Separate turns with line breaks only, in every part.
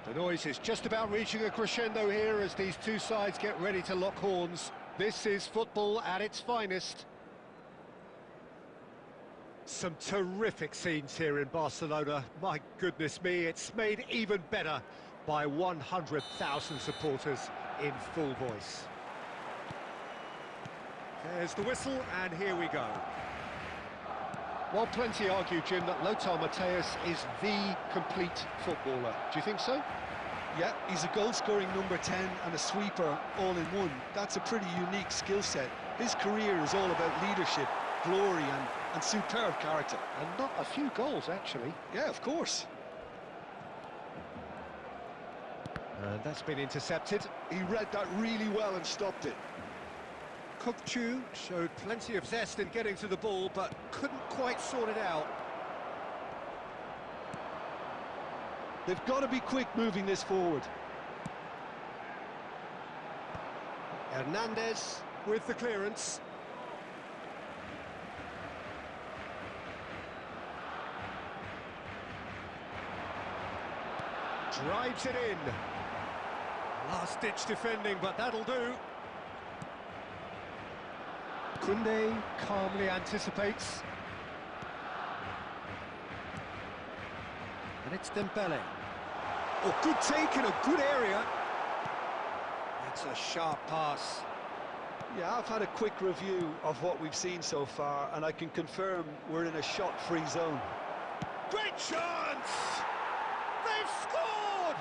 The noise is just about reaching a crescendo here as these two sides get ready to lock horns. This is football at its finest. Some terrific scenes here in Barcelona. My goodness me, it's made even better by 100,000 supporters in full voice. There's the whistle, and here we go. While plenty argue, Jim, that Lothar Matthäus is the complete footballer. Do you think so?
Yeah, he's a goal-scoring number 10 and a sweeper all in one. That's a pretty unique skill set. His career is all about leadership, glory and superb character.
And not a few goals, actually.
Yeah, of course.
And that's been intercepted.
He read that really well and stopped it.
Kökçü showed plenty of zest in getting to the ball, but couldn't quite sort it out.
They've got to be quick moving this forward.
Hernandez with the clearance. Drives it in. Last-ditch defending, but that'll do. Koundé calmly anticipates. And it's Dembele. Oh, good take in a good area. That's a sharp pass.
Yeah, I've had a quick review of what we've seen so far, and I can confirm we're in a shot-free zone.
Great chance! They've scored!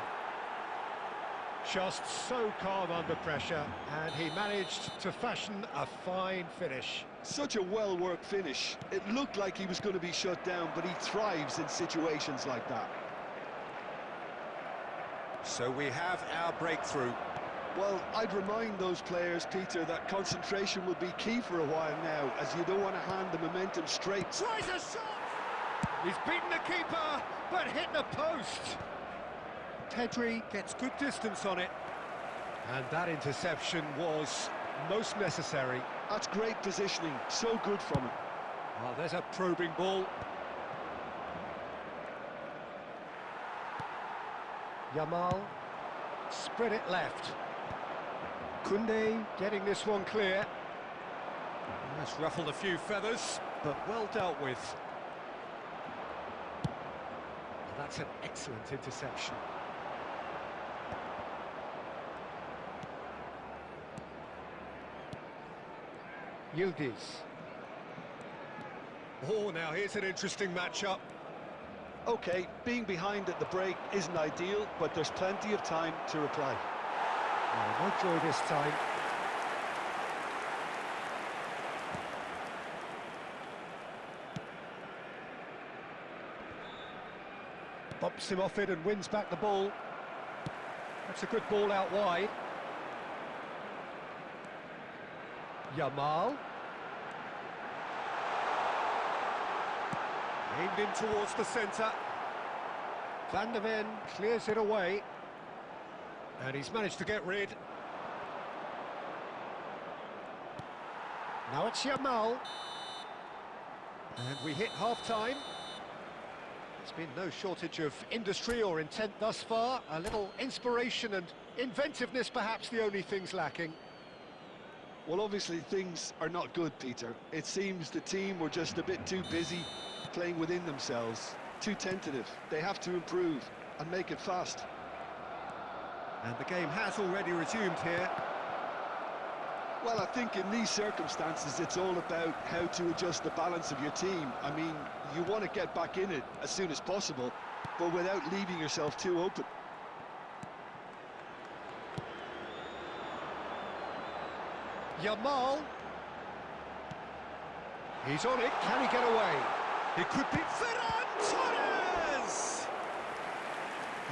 Just so calm under pressure, and he managed to fashion a fine finish.
Such a well-worked finish. It looked like he was going to be shut down, but he thrives in situations like that.
So we have our breakthrough.
Well, I'd remind those players, Peter, that concentration will be key for a while now, as you don't want to hand the momentum straight.
Tries a shot! He's beaten the keeper, but hit the post. Pedri gets good distance on it. And that interception was most necessary.
That's great positioning, so good from him.
Oh, there's a probing ball. Yamal, spread it left. Koundé getting this one clear. That's ruffled a few feathers, but well dealt with. That's an excellent interception. Yildiz. Oh, now here's an interesting matchup.
Okay, being behind at the break isn't ideal, but there's plenty of time to reply.
Oh, no joy this time. Bumps him off it and wins back the ball. That's a good ball out wide. Yamal. Aimed in towards the centre. Van der Ven clears it away. And he's managed to get rid. Now it's Yamal. And we hit half-time. There's been no shortage of industry or intent thus far. A little inspiration and inventiveness, perhaps the only things lacking.
Well, obviously things are not good, Peter. It seems the team were just a bit too busy playing within themselves, too tentative. They have to improve and make it fast.
And the game has already resumed here.
Well, I think in these circumstances, it's all about how to adjust the balance of your team. I mean, you want to get back in it as soon as possible, but without leaving yourself too open.
Yamal. He's on it. Can he get away? It could be Ferran Torres!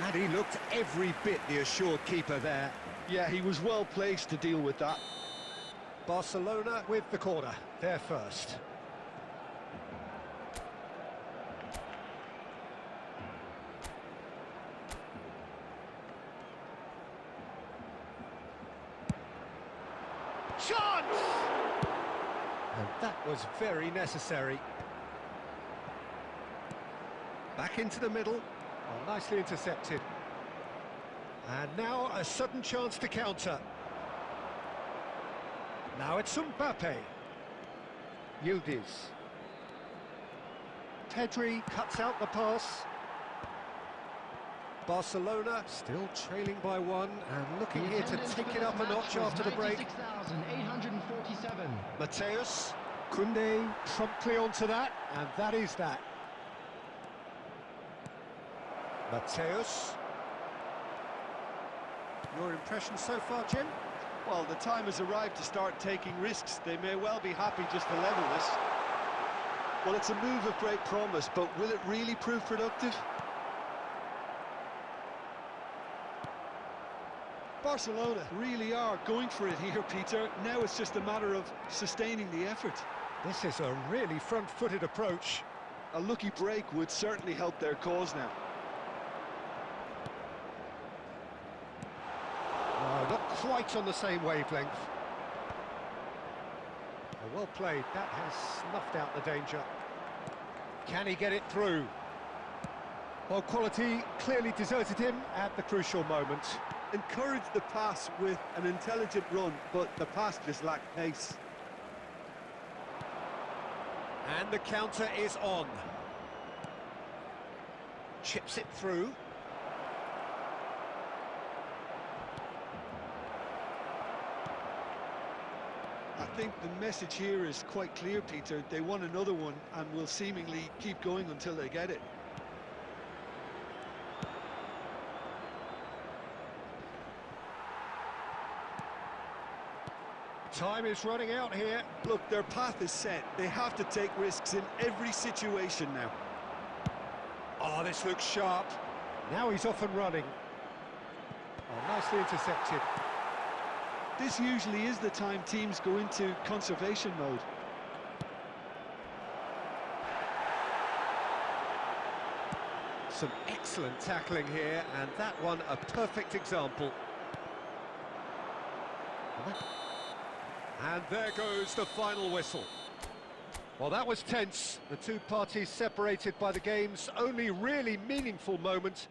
And he looked every bit the assured keeper there.
Yeah, he was well placed to deal with that.
Barcelona with the corner, they're first. Chance! And that was very necessary. Back into the middle, well, nicely intercepted. And now a sudden chance to counter. Now it's Mbappe. Yildiz. Pedri cuts out the pass. Barcelona still trailing by one and looking here to take it up a notch after the break.
96,847.
Mateus. Koundé promptly onto that, and that is that. Mateus. Your impression so far, Jim?
Well, the time has arrived to start taking risks. They may well be happy just to level this. Well, it's a move of great promise, but will it really prove productive? Barcelona really are going for it here, Peter. Now it's just a matter of sustaining the effort.
This is a really front-footed approach.
A lucky break would certainly help their cause now.
No, not quite on the same wavelength. Well played, that has snuffed out the danger. Can he get it through? Well, quality clearly deserted him at the crucial moment.
Encouraged the pass with an intelligent run, but the pass just lacked pace.
And the counter is on. Chips it through.
I think the message here is quite clear, Peter. They want another one and will seemingly keep going until they get it.
Time is running out here.
Look, their path is set. They have to take risks in every situation now.
Oh, this looks sharp. Now he's off and running. Oh, nicely intercepted.
This usually is the time teams go into conservation mode.
Some excellent tackling here, and that one a perfect example. And there goes the final whistle. Well, that was tense. The two parties separated by the game's only really meaningful moment.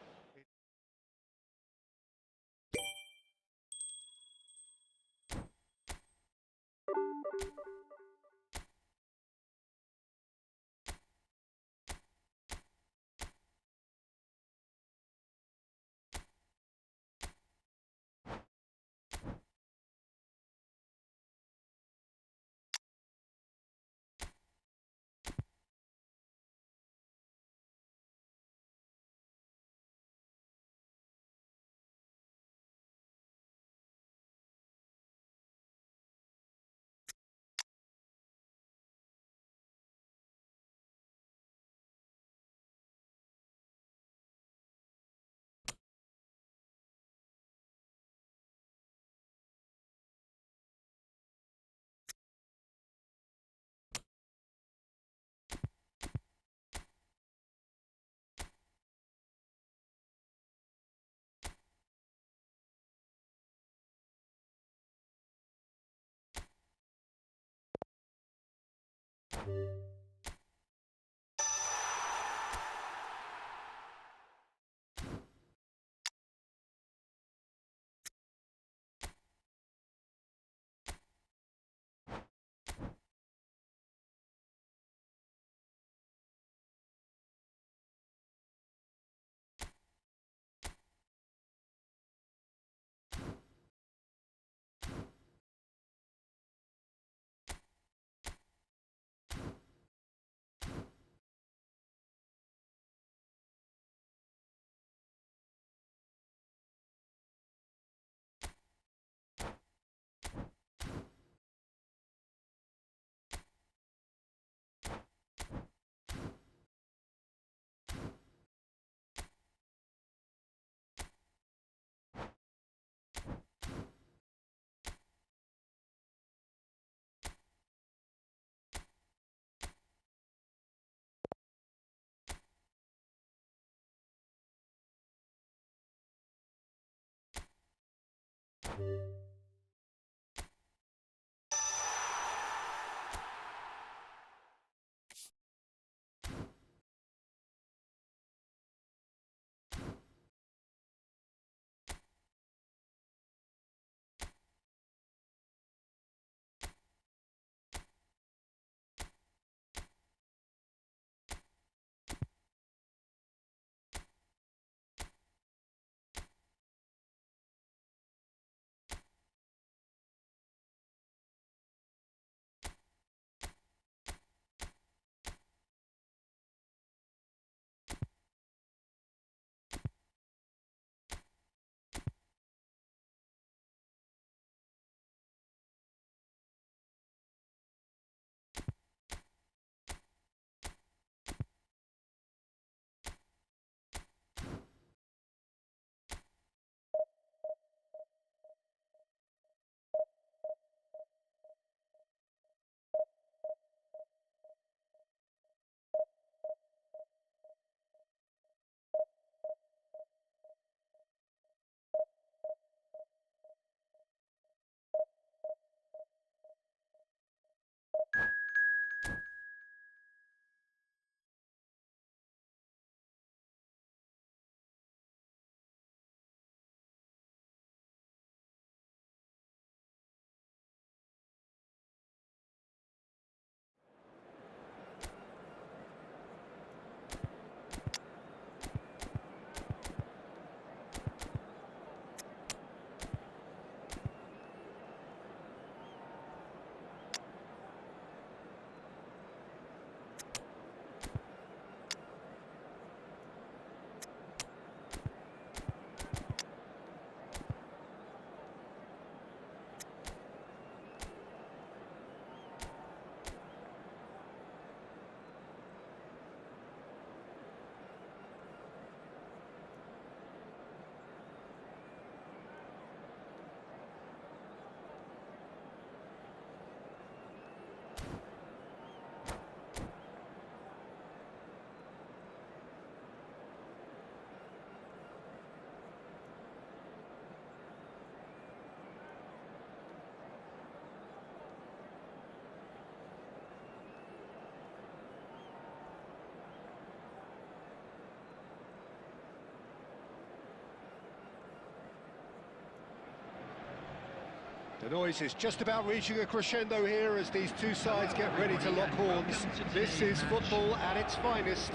The noise is just about reaching a crescendo here as these two sides get ready to lock horns. This is football at its finest.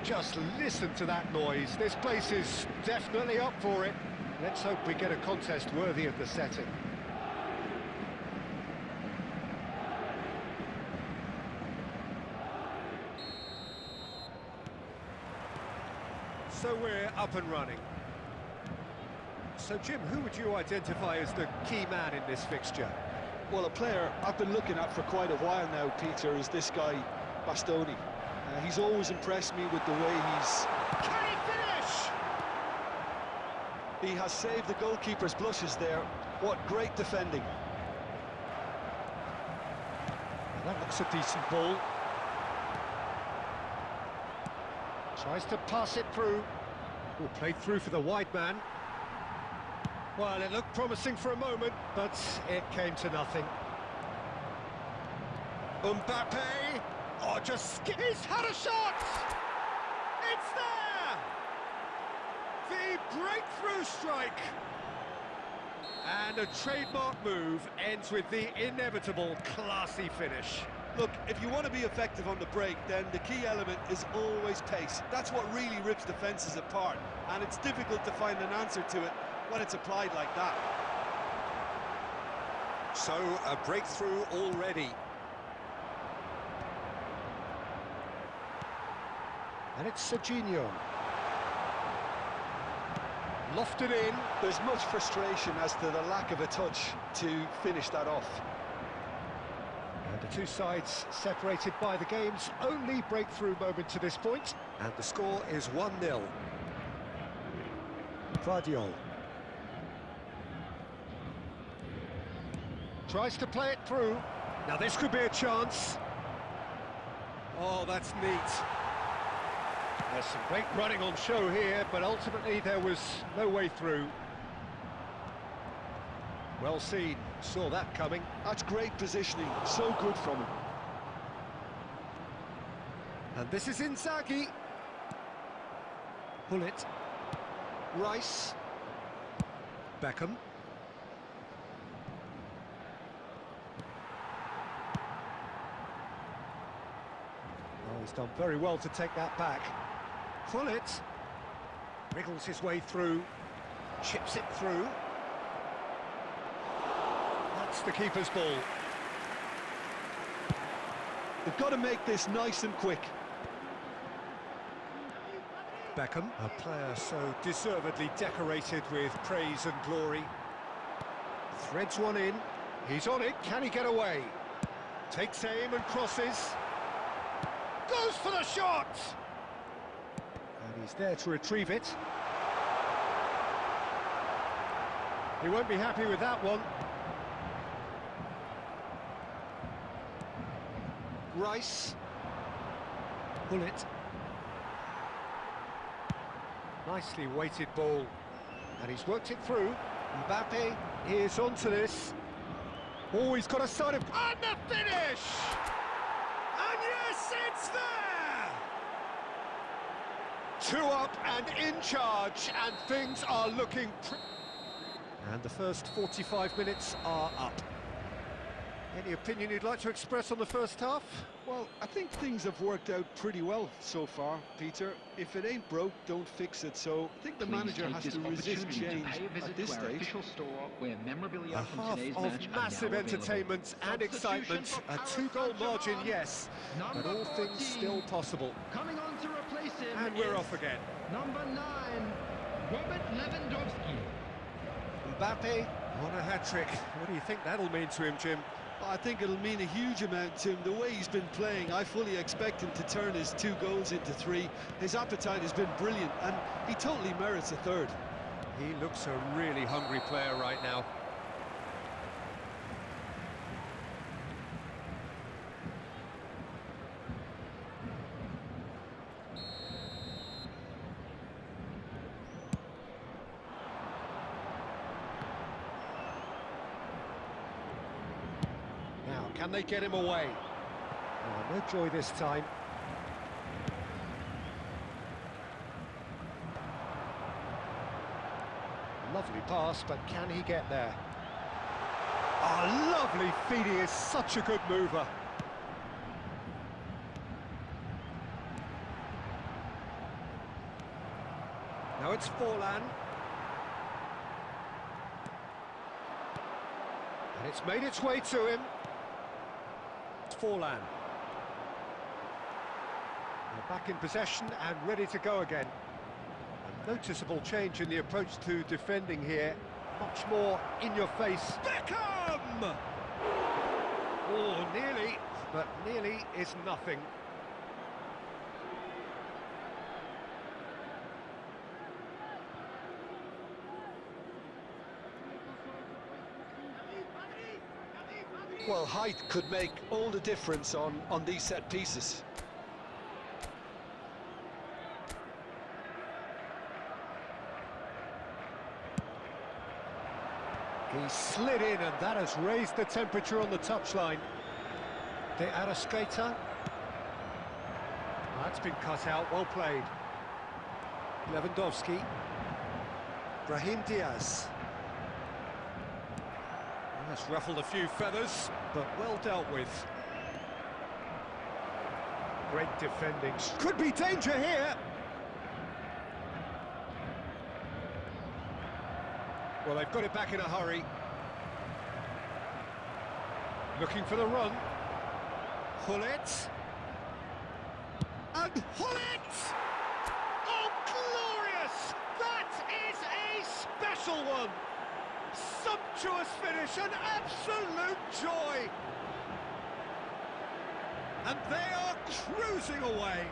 Just listen to that noise. This place is definitely up for it. Let's hope we get a contest worthy of the setting. So we're up and running. So, Jim, who would you identify as the key man in this fixture?
Well, a player I've been looking at for quite a while now, Peter, is this guy, Bastoni. He's always impressed me with the way he's...
Can he finish?
He has saved the goalkeeper's blushes there. What great defending.
That looks a decent ball. Tries to pass it through. Oh, played through for the wide man. Well, it looked promising for a moment, but it came to nothing. Mbappe! Oh, he's had a shot! It's there! The breakthrough strike! And a trademark move ends with the inevitable classy finish.
Look, if you want to be effective on the break, then the key element is always pace. That's what really rips defences apart, and it's difficult to find an answer to it when it's applied like that.
So, a breakthrough already. And it's Serginho. Lofted in.
There's much frustration as to the lack of a touch to finish that off.
And the two sides separated by the game's only breakthrough moment to this point. And the score is 1-0. Gvardiol. Tries to play it through. Now this could be a chance. Oh, that's neat. There's some great running on show here, but ultimately there was no way through. Well seen, saw that coming.
That's great positioning, so good from him.
And this is Inzaghi. Gullit. Rice. Beckham. Oh, he's done very well to take that back. Gullit. Wriggles his way through. Chips it through. That's the keeper's ball.
They've got to make this nice and quick.
Beckham, a player so deservedly decorated with praise and glory. Threads one in. He's on it. Can he get away? Takes aim and crosses. Goes for the shot! And he's there to retrieve it. He won't be happy with that one. Rice. Gullit. Nicely weighted ball. And he's worked it through. Mbappe is onto this. Oh, he's got a side of... And the finish! And yes, it's there! 2 up and in charge, and things are looking... And the first 45 minutes are up. Any opinion you'd like to express on the first half?
Well, I think things have worked out pretty well so far, Peter. If it ain't broke, don't fix it. So I think the manager has to resist change at this stage.
A half of massive entertainment and excitement. A 2-goal margin, yes, but all things still possible.
Coming on to replace him.
And we're
is
off again.
Number 9, Robert Lewandowski.
Mbappe on a hat-trick. What do you think that'll mean to him, Jim?
I think it'll mean a huge amount to him. The way he's been playing, I fully expect him to turn his 2 goals into 3. His appetite has been brilliant, and he totally merits a 3rd.
He looks a really hungry player right now. Can they get him away? Oh, no joy this time. Lovely pass, but can he get there? Oh, lovely feed. He is such a good mover. Now it's Forlan. And it's made its way to him. Forlan. They're back in possession and ready to go again. A noticeable change in the approach to defending here. Much more in your face. Beckham! Oh, nearly, but nearly is nothing.
Well, height could make all the difference on these set pieces.
He slid in, and that has raised the temperature on the touchline. De Arrascaeta. That's been cut out, well played. Lewandowski. Brahim Diaz. That's ruffled a few feathers, but well dealt with. Great defending. Could be danger here. Well, they've got it back in a hurry. Looking for the run. Hullet. And Hullet! Oh, glorious! That is a special one! Sumptuous finish, an absolute joy! And they are cruising away.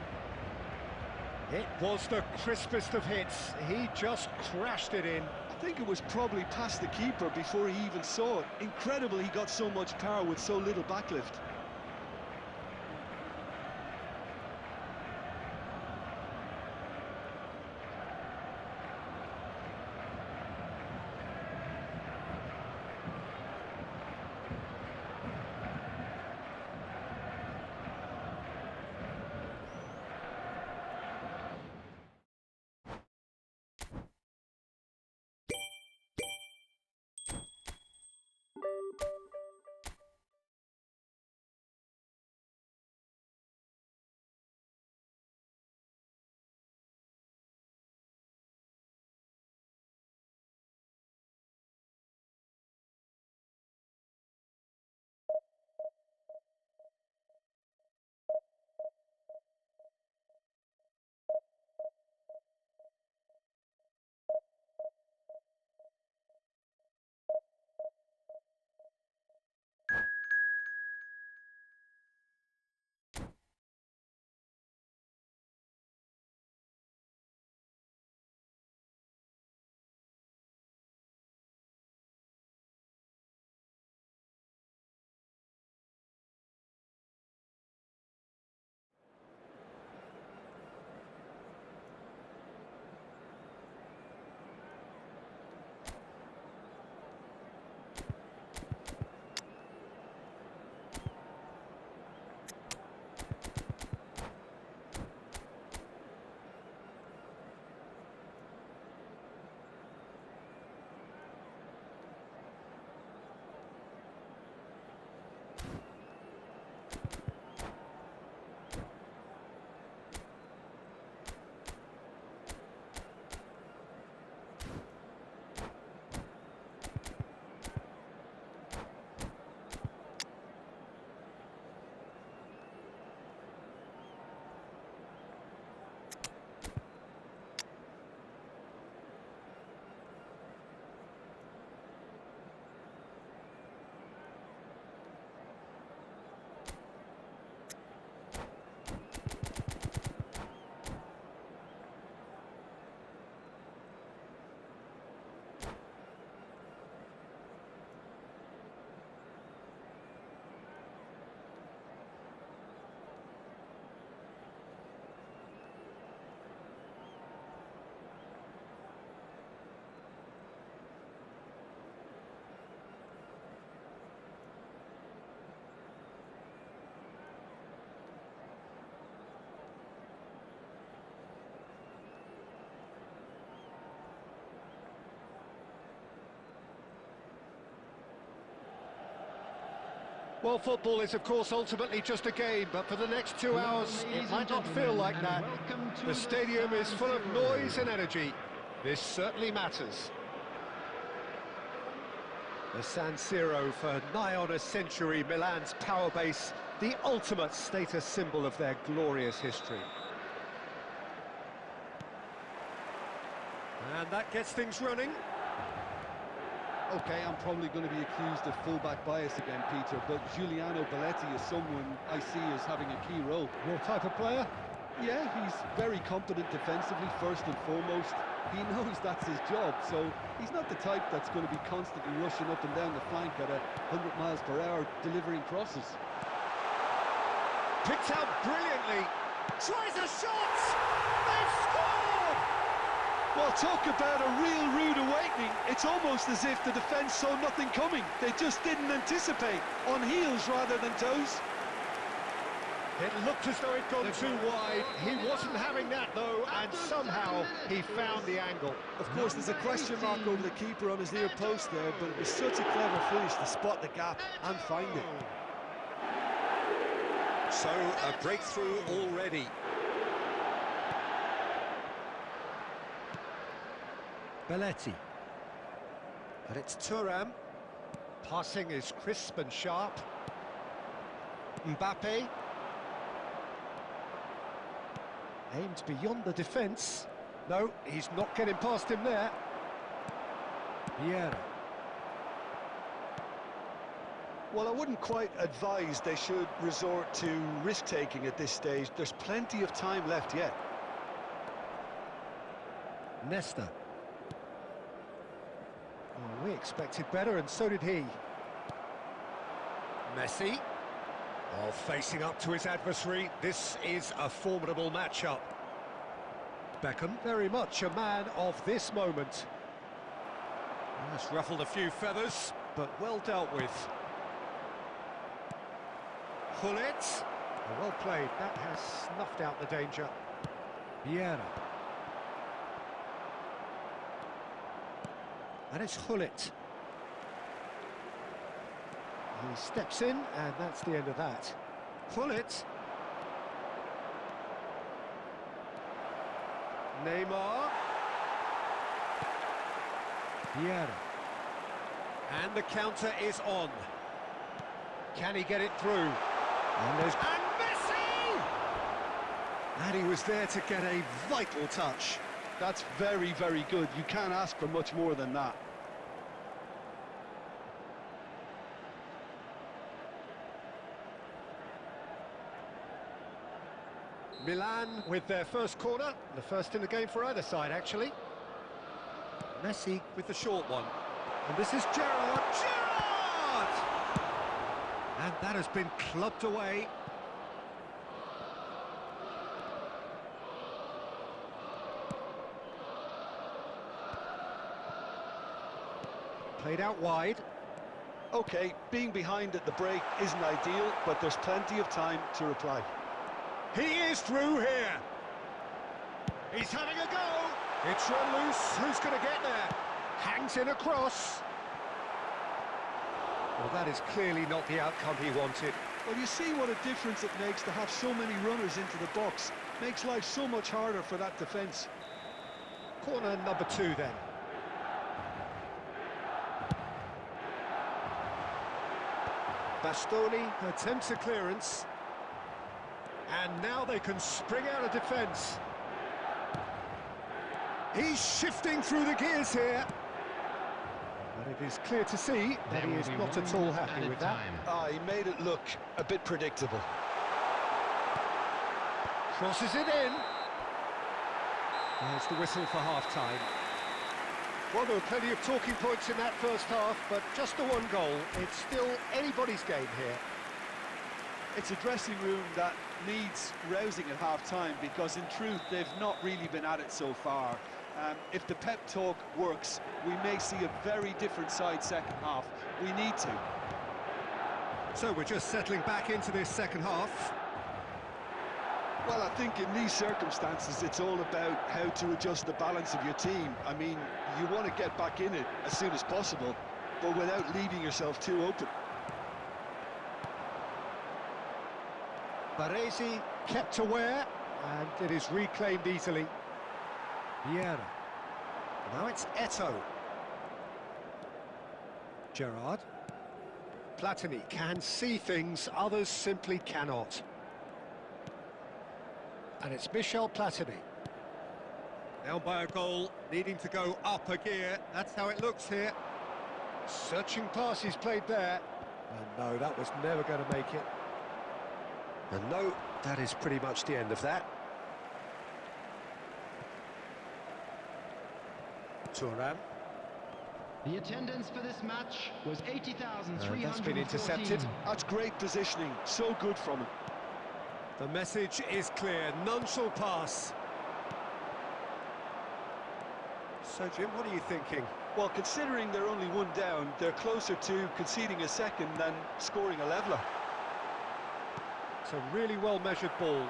It was the crispest of hits. He just crashed it in.
I think it was probably past the keeper before he even saw it. Incredible he got so much power with so little backlift.
Well, football is, of course, ultimately just a game, but for the next 2 hours, it might not feel like that. The stadium is full of noise and energy. This certainly matters. The San Siro, for nigh on a century, Milan's power base, the ultimate status symbol of their glorious history. And that gets things running.
Okay, I'm probably going to be accused of fullback bias again, Peter, but Giuliano Belletti is someone I see as having a key role.
Your type of player?
Yeah, he's very competent defensively, first and foremost. He knows that's his job, so he's not the type that's going to be constantly rushing up and down the flank at 100 miles per hour, delivering crosses.
Picked out brilliantly. Tries a shot! They've scored!
Well, talk about a real rude awakening. It's almost as if the defence saw nothing coming. They just didn't anticipate, on heels rather than toes.
It looked as though it'd gone too wide. He wasn't having that, though, and somehow he found the angle.
Of course, there's a question mark over the keeper on his near post there, but it was such a clever finish to spot the gap and find it.
So, a breakthrough already. Belletti. And it's Thuram. Passing is crisp and sharp. Mbappe. Aimed beyond the defence. No, he's not getting past him there. Vieira.
Well, I wouldn't quite advise they should resort to risk-taking at this stage. There's plenty of time left yet.
Nesta. Oh, we expected better, and so did he. Messi. Oh, facing up to his adversary. This is a formidable matchup. Beckham, very much a man of this moment. That's ruffled a few feathers, but well dealt with. Gullit. Oh, well played. That has snuffed out the danger. Vieira. And it's Gullit. He steps in, and that's the end of that. Gullit. Neymar. Vieira. And the counter is on. Can he get it through? And there's... And Messi! And he was there to get a vital touch.
That's very, very good. You can't ask for much more than that.
Milan with their first corner, the first in the game for either side, actually. Messi with the short one. And this is Gerrard. Gerrard! And that has been clubbed away. Played out wide.
Okay, being behind at the break isn't ideal, but there's plenty of time to reply.
He is through here. He's having a go. It's run loose. Who's going to get there? Hangs in a cross. Well, that is clearly not the outcome he wanted.
Well, you see what a difference it makes to have so many runners into the box. Makes life so much harder for that defence.
Corner number 2 then. Bastoni attempts a clearance. And now they can spring out of defence. He's shifting through the gears here. But it is clear to see that he is not at all happy with that.
He made it look a bit predictable.
Crosses it in. There's the whistle for half-time. Well, there were plenty of talking points in that first half, but just the one goal. It's still anybody's game here.
It's a dressing room that needs rousing at half-time, because in truth they've not really been at it so far. If the pep talk works, we may see a very different side second half. We need to.
So we're just settling back into this second half.
Well, I think in these circumstances it's all about how to adjust the balance of your team. I mean, you want to get back in it as soon as possible, but without leaving yourself too open.
Baresi kept aware, and it is reclaimed easily. Vieira. Now it's Eto'o. Gerrard. Platini can see things others simply cannot. And it's Michel Platini. Down by a goal, needing to go up a gear. That's how it looks here. Searching pass he's played there. And no, that was never going to make it. And no, that is pretty much the end of that. Thuram.
The attendance for this match was 80,314.
That's been intercepted.
That's great positioning, so good from him.
The message is clear, none shall pass. So, Jim, what are you thinking?
Well, considering they're only one down, they're closer to conceding a second than scoring a leveller.
It's a really well-measured ball.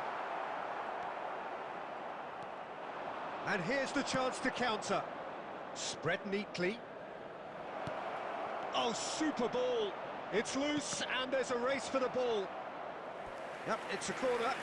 And here's the chance to counter. Spread neatly. Oh, super ball. It's loose, and there's a race for the ball. Yep, it's a corner.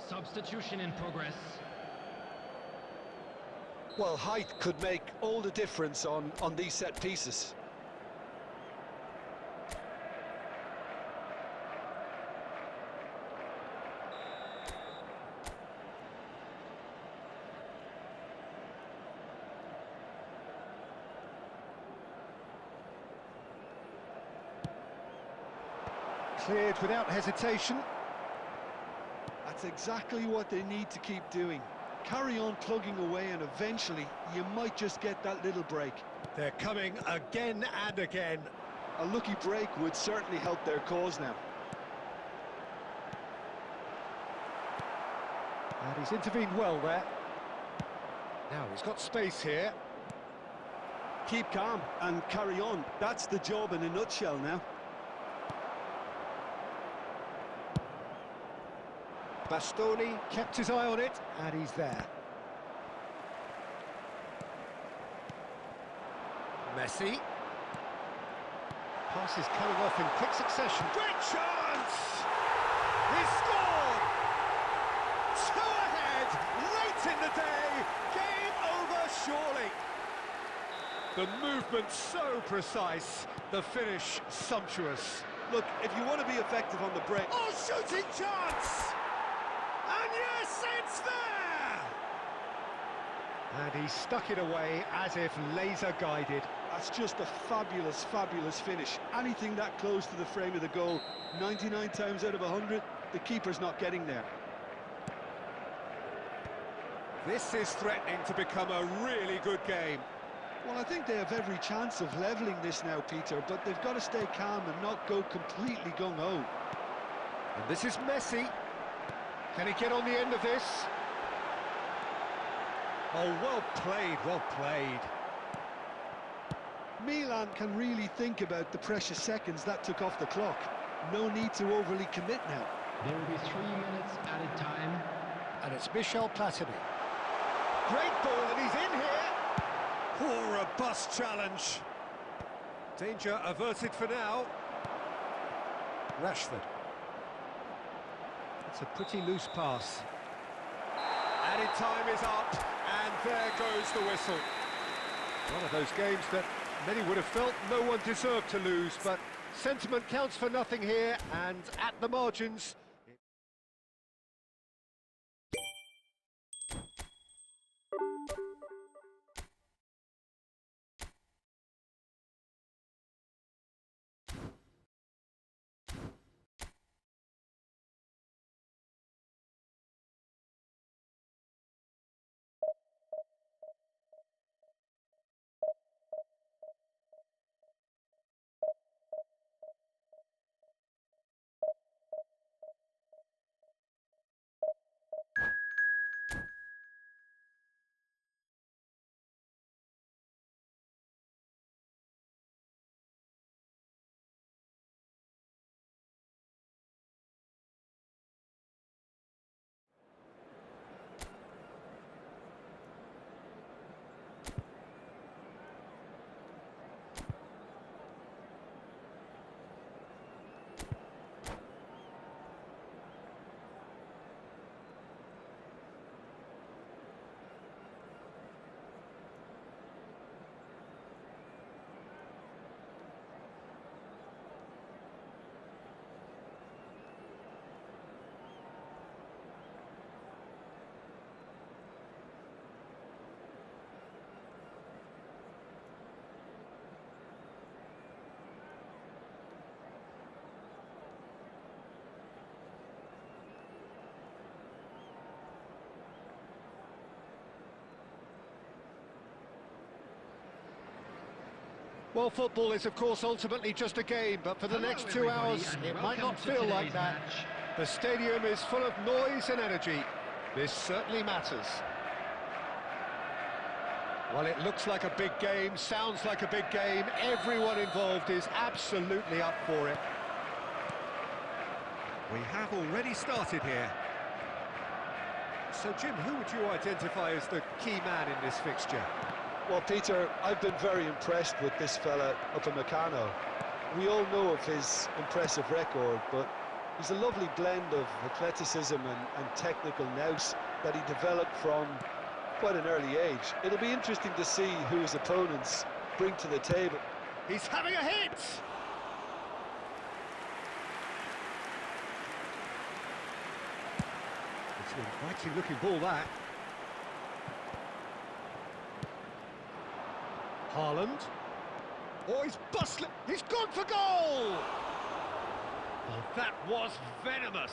Substitution in progress.
Well, height could make all the difference on these set pieces.
Cleared without hesitation.
That's exactly what they need to keep doing. Carry on plugging away, and eventually you might just get that little break.
They're coming again and again.
A lucky break would certainly help their cause now.
And he's intervened well there. Now he's got space here.
Keep calm and carry on. That's the job in a nutshell now.
Bastoni kept his eye on it, and he's there. Messi. Pass is coming off in quick succession. Great chance! He scored! 2 ahead, late in the day. Game over, surely. The movement so precise, the finish sumptuous.
Look, if you want to be effective on the break...
Oh, shooting chance! And yes, it's there! And he stuck it away as if laser-guided.
That's just a fabulous, fabulous finish. Anything that close to the frame of the goal, 99 times out of 100, the keeper's not getting there.
This is threatening to become a really good game.
Well, I think they have every chance of levelling this now, Peter, but they've got to stay calm and not go completely gung-ho.
And this is Messi. Can he get on the end of this? Oh, well played, well played.
Milan can really think about the precious seconds that took off the clock. No need to overly commit now.
There will be 3 minutes added time.
And it's Michel Platini. Great ball, and he's in here. Oh, robust challenge. Danger averted for now. Rashford. It's a pretty loose pass. Added time is up, and there goes the whistle. One of those games that many would have felt no one deserved to lose, but sentiment counts for nothing here, and at the margins, Well, football is, of course, ultimately just a game, but for the next 2 hours, it might not feel like that. The stadium is full of noise and energy. This certainly matters. Well, it looks like a big game, sounds like a big game. Everyone involved is absolutely up for it. We have already started here. So, Jim, who would you identify as the key man in this fixture?
Well, Peter, I've been very impressed with this fella up in Meccano. We all know of his impressive record, but he's a lovely blend of athleticism and technical nous that he developed from quite an early age. It'll be interesting to see who his opponents bring to the table.
He's having a hit! It's an inviting looking ball, that. Haaland. Oh, he's bustling. He's gone for goal! Oh, that was venomous.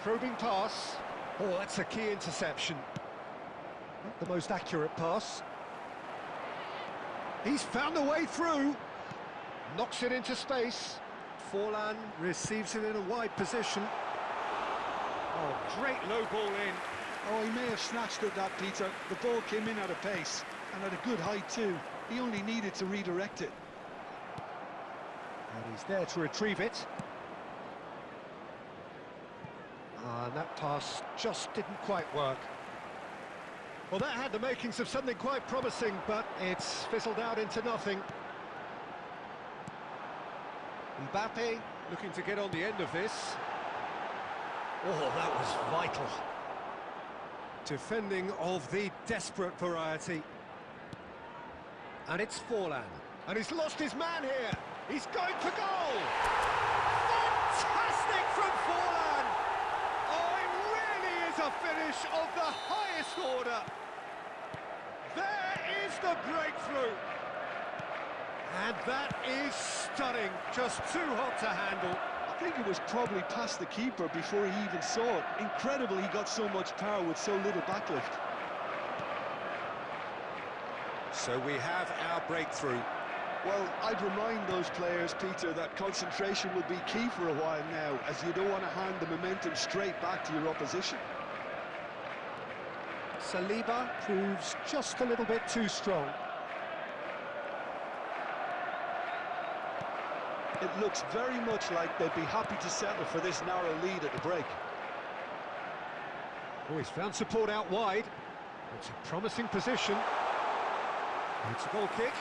Probing pass. Oh, that's a key interception. Not the most accurate pass. He's found a way through. Knocks it into space. Forlan receives it in a wide position. Oh, great low ball in.
Oh, he may have snatched at that, Peter. The ball came in at a pace, and at a good height too. He only needed to redirect it.
And he's there to retrieve it. And that pass just didn't quite work. Well, that had the makings of something quite promising, but it's fizzled out into nothing. Mbappe looking to get on the end of this. Oh, that was vital. Defending of the desperate variety. And it's Forlan. And he's lost his man here. He's going for goal. Fantastic from Forlan. Oh, it really is a finish of the highest order. There is the breakthrough. And that is stunning, just too hot to handle.
I think it was probably past the keeper before he even saw it. Incredible he got so much power with so little backlift.
So we have our breakthrough.
Well, I'd remind those players, Peter, that concentration will be key for a while now, as you don't want to hand the momentum straight back to your opposition.
Saliba proves just a little bit too strong.
It looks very much like they'd be happy to settle for this narrow lead at the break.
Oh, he's found support out wide. It's a promising position. It's a goal kick.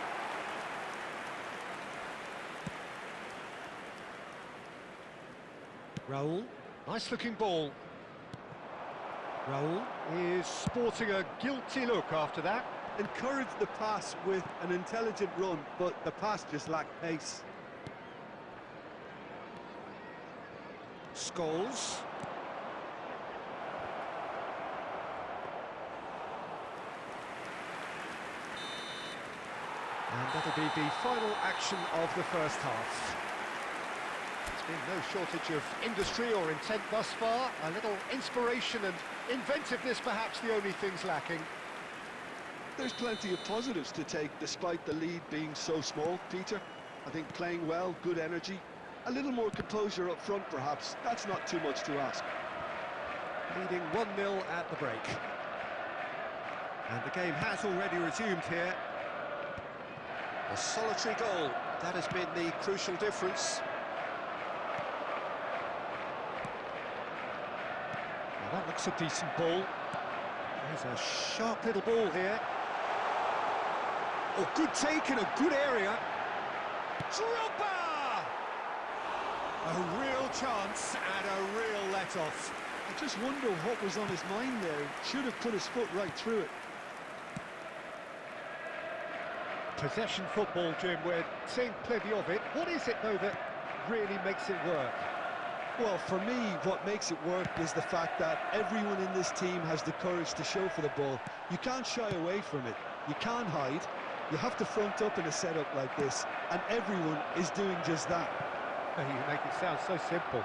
Raul, nice looking ball. Raul is sporting a guilty look after that.
Encouraged the pass with an intelligent run, but the pass just lacked pace.
Scholes. And that'll be the final action of the first half. There's been no shortage of industry or intent thus far. A little inspiration and inventiveness, perhaps the only things lacking.
There's plenty of positives to take despite the lead being so small, Peter. I think playing well, good energy. A little more composure up front, perhaps. That's not too much to ask.
Leading 1-0 at the break. And the game has already resumed here. A solitary goal. That has been the crucial difference. Well, that looks a decent ball. There's a sharp little ball here. Oh, good take in a good area. Drogba! A real chance and a real let-off.
I just wonder what was on his mind there. Should have put his foot right through it.
Possession football, Jim, we're seeing plenty of it. What is it, though, that really makes it work?
Well, for me, what makes it work is the fact that everyone in this team has the courage to show for the ball. You can't shy away from it. You can't hide. You have to front up in a setup like this, and everyone is doing just that.
You make it sound so simple.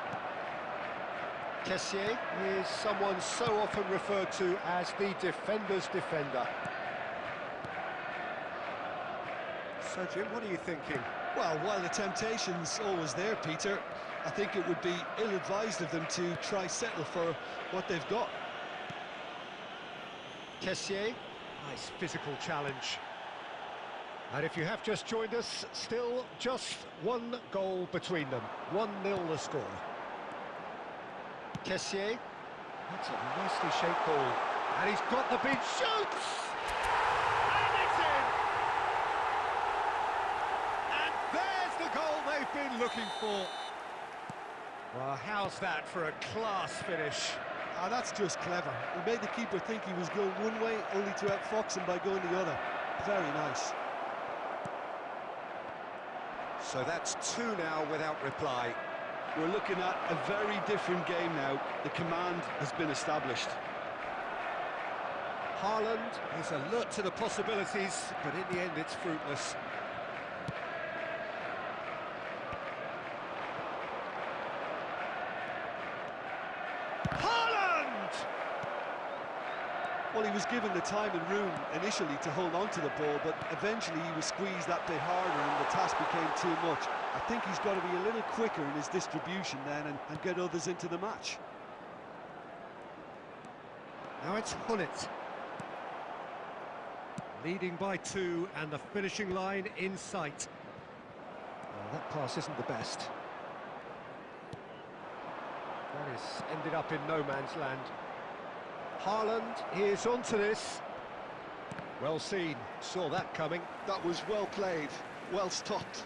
Kessié is someone so often referred to as the defender's defender. So, Jim, what are you thinking?
Well, while the temptation's always there, Peter, I think it would be ill-advised of them to try settle for what they've got.
Kessié, nice physical challenge. And if you have just joined us, still just one goal between them. 1-0 the score. Kessié, that's a nicely shaped ball. And he's got the beat, shoots! And it's in! And there's the goal they've been looking for. Well, how's that for a class finish?
Ah, that's just clever. He made the keeper think he was going one way, only to outfox him by going the other. Very nice.
So that's 2 now without reply.
We're looking at a very different game now. The command has been established.
Haaland is alert to the possibilities, but in the end it's fruitless. Haaland!
Well, he was given the time and room initially to hold on to the ball, but eventually he was squeezed that bit harder and the task became too much. I think he's got to be a little quicker in his distribution then and get others into the match.
Now it's Gullit. Leading by 2 and the finishing line in sight. Well, that pass isn't the best. That is ended up in no man's land. Haaland is onto this. Well seen, saw that coming.
That was well played, well stopped.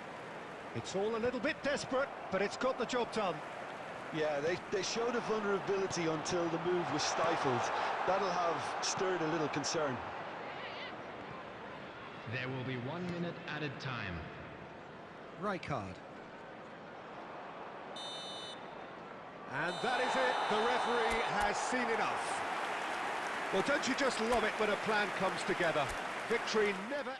It's all a little bit desperate, but it's got the job done.
Yeah, they showed a vulnerability until the move was stifled. That'll have stirred a little concern.
There will be 1 minute added time.
Rijkaard. And that is it, the referee has seen enough. Well, don't you just love it when a plan comes together? Victory never...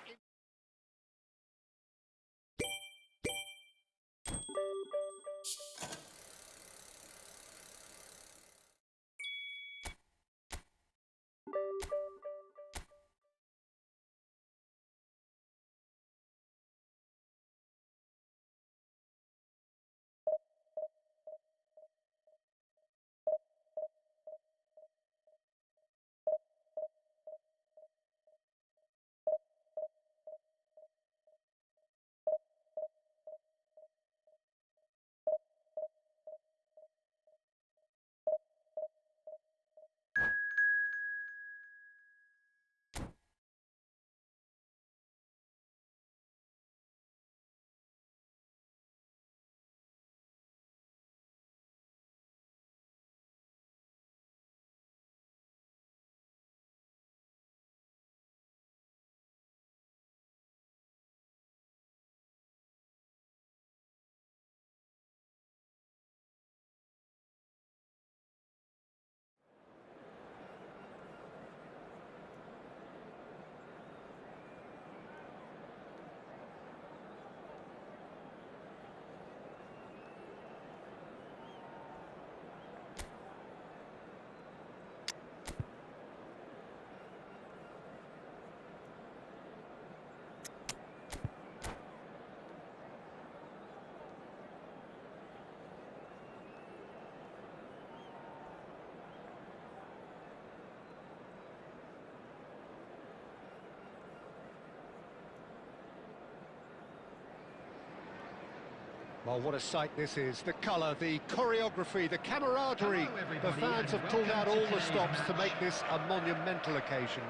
Well, what a sight this is. The colour, the choreography, the camaraderie. The fans have pulled out all the stops to make this a monumental occasion.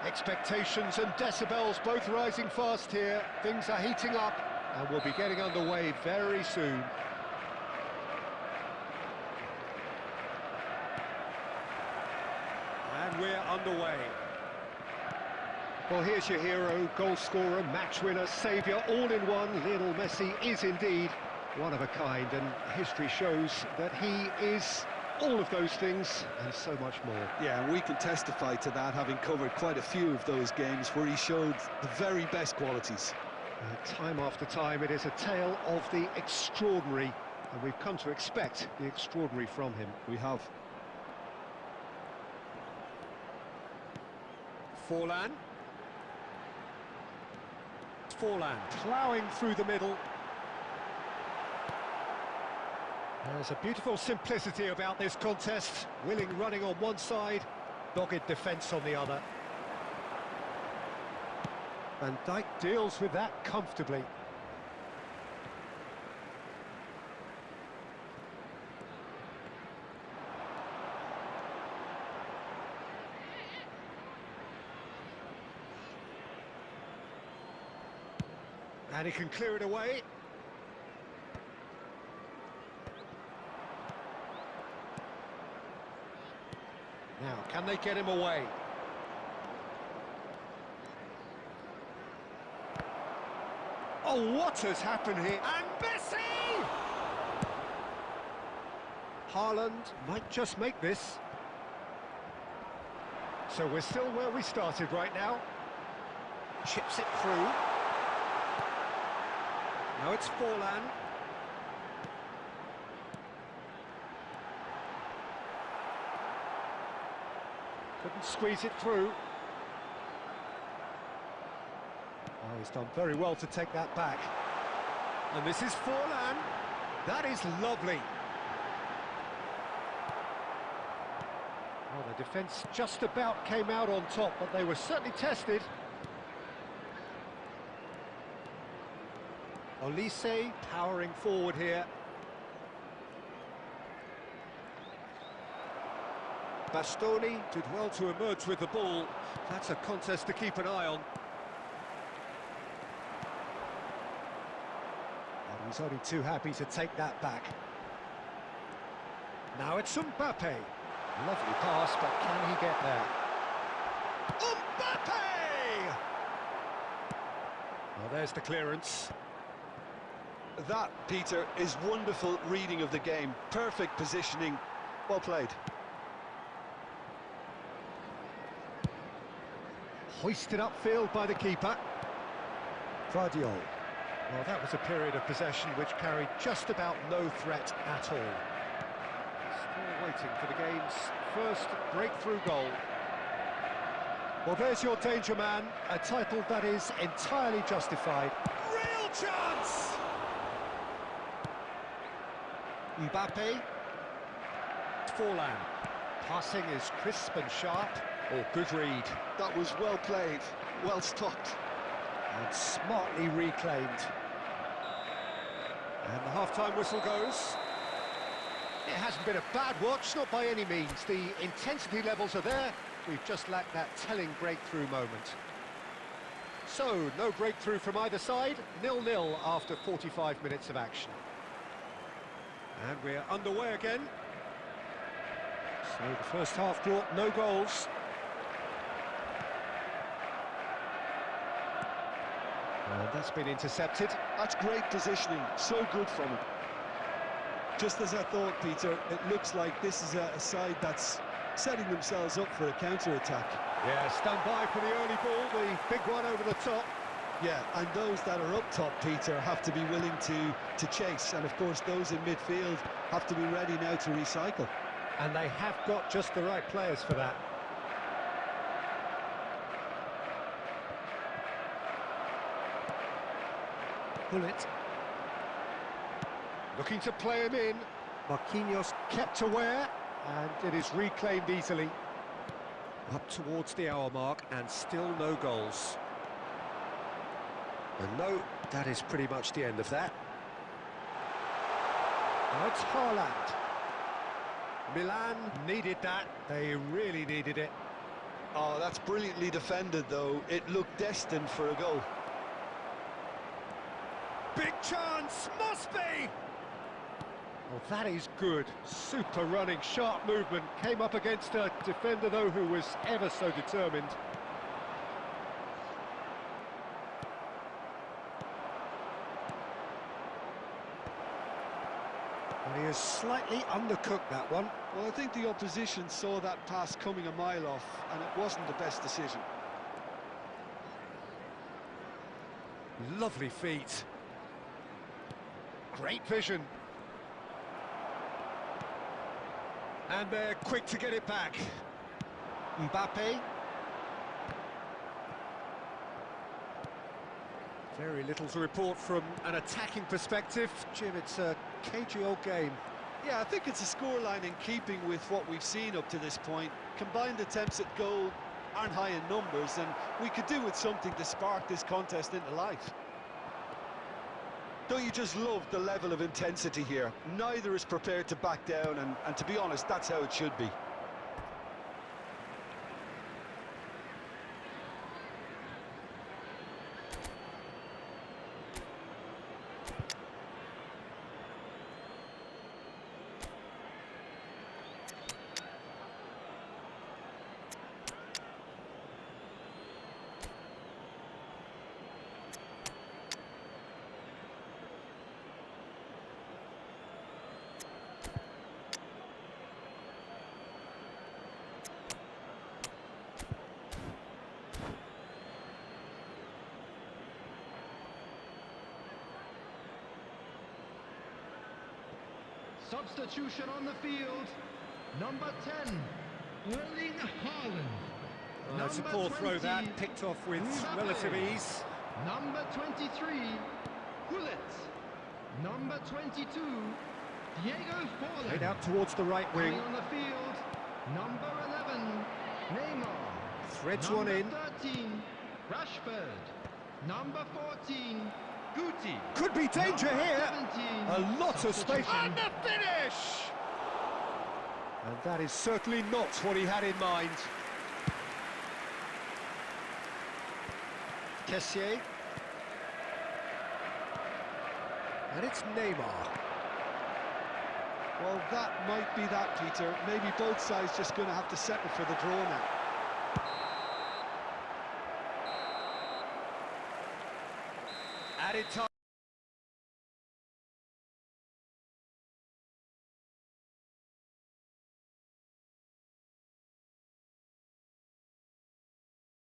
Expectations and decibels both rising fast here. Things are heating up and we'll be getting underway very soon. And we're underway. Well, here's your hero, goal scorer, match winner, saviour, all in one. Lionel Messi is indeed one of a kind, and history shows that he is all of those things and so much more.
Yeah, and we can testify to that, having covered quite a few of those games where he showed the very best qualities.
Time after time, it is a tale of the extraordinary, and we've come to expect the extraordinary from him.
We have.
Forlan. Forlan ploughing through the middle. There's a beautiful simplicity about this contest. Willing running on one side, dogged defence on the other. Van Dijk deals with that comfortably. And he can clear it away. Now, can they get him away? Oh, what has happened here? And Messi! Haaland might just make this. So we're still where we started right now. Chips it through. Now it's Forlan. Couldn't squeeze it through. Oh, he's done very well to take that back. And this is Forlan. That is lovely. Oh, the defence just about came out on top, but they were certainly tested. Olise powering forward here. Bastoni did well to emerge with the ball. That's a contest to keep an eye on. And he's only too happy to take that back. Now it's Mbappe. Lovely pass, but can he get there? Mbappe! Well, there's the clearance.
That, Peter, is wonderful reading of the game. Perfect positioning. Well played.
Hoisted upfield by the keeper. Gvardiol. Well, that was a period of possession which carried just about no threat at all. Still waiting for the game's first breakthrough goal. Well, there's your danger man, a title that is entirely justified. Real chance! Mbappe. Forlan. Passing is crisp and sharp. Oh, good read.
That was well played, well stopped.
And smartly reclaimed. And the half-time whistle goes. It hasn't been a bad watch, not by any means. The intensity levels are there. We've just lacked that telling breakthrough moment. So, no breakthrough from either side. 0-0 after 45 minutes of action. And we're underway again. So the first half brought no goals. And that's been intercepted.
That's great positioning, so good from him.
Just as I thought, Peter, it looks like this is a side that's setting themselves up for a counter-attack.
Yeah, stand by for the early ball, the big one over the top.
Yeah, and those that are up top, Peter, have to be willing to chase. And of course, those in midfield have to be ready now to recycle.
And they have got just the right players for that. Bullet. Looking to play him in. Marquinhos kept aware, and it is reclaimed easily. Up towards the hour mark, and still no goals. And no, that is pretty much the end of that. Now it's Haaland. Milan needed that, they really needed it.
Oh, that's brilliantly defended, though. It looked destined for a goal.
Big chance, must be! Well, that is good. Super running, sharp movement. Came up against a defender, though, who was ever so determined. And he has slightly undercooked that one.
Well, I think the opposition saw that pass coming a mile off, and it wasn't the best decision.
Lovely feet. Great vision. And they're quick to get it back. Mbappe. Very little to report from an attacking perspective. Jim, it's a cagey old game.
Yeah, I think it's a scoreline in keeping with what we've seen up to this point. Combined attempts at goal aren't high in numbers, and we could do with something to spark this contest into life. Don't you just love the level of intensity here? Neither is prepared to back down, and to be honest, that's how it should be.
Substitution on the field. Number 10, Erling Haaland.
It's a poor throw that, picked off with
Mbappe.
relative ease.
Number 23, Gullit. Number 22, Diego Forlan.
Played out towards the right wing.
Coming on the field, number 11, Neymar.
Threads
number
one in.
13, Rashford. Number 14, Guti.
Could be danger
Number
here.
17,
A lot of space.
substitution.
And the finish! And that is certainly not what he had in mind. Kessié. And it's Neymar.
Well, that might be that, Peter. Maybe both sides just going to have to settle for the draw now.